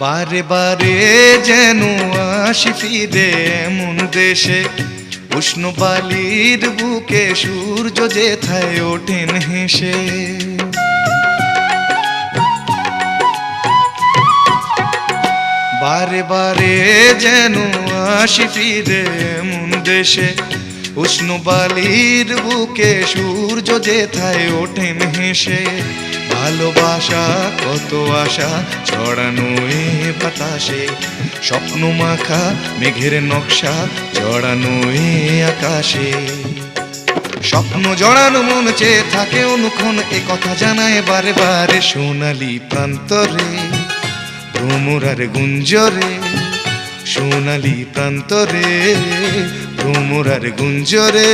বারে বারে যেন আসি ফিরে এমন দেশে, উষ্ণ বালির বুকে সূর্য যেথায় ওঠেন হেসে। বারে বারে যেন আসি ফিরে এমন দেশে, উষ্ণ বালির বুকে সূর্য যেথায় ওঠেন হেসে। ভালোবাসা কত আশা ছড়ানো এ বাতাসে, স্বপ্ন মাখা মেঘের নকশা জড়ানো এ আকাশে। স্বপ্ন জড়ানো মন চেয়ে থাকে অনুক্ষণ, এ কথা জানায় বারে বারে সোনালি প্রান্তরে ভ্রমরার গুঞ্জরে। সোনালি প্রান্তরে ভ্রমরার গুঞ্জরে।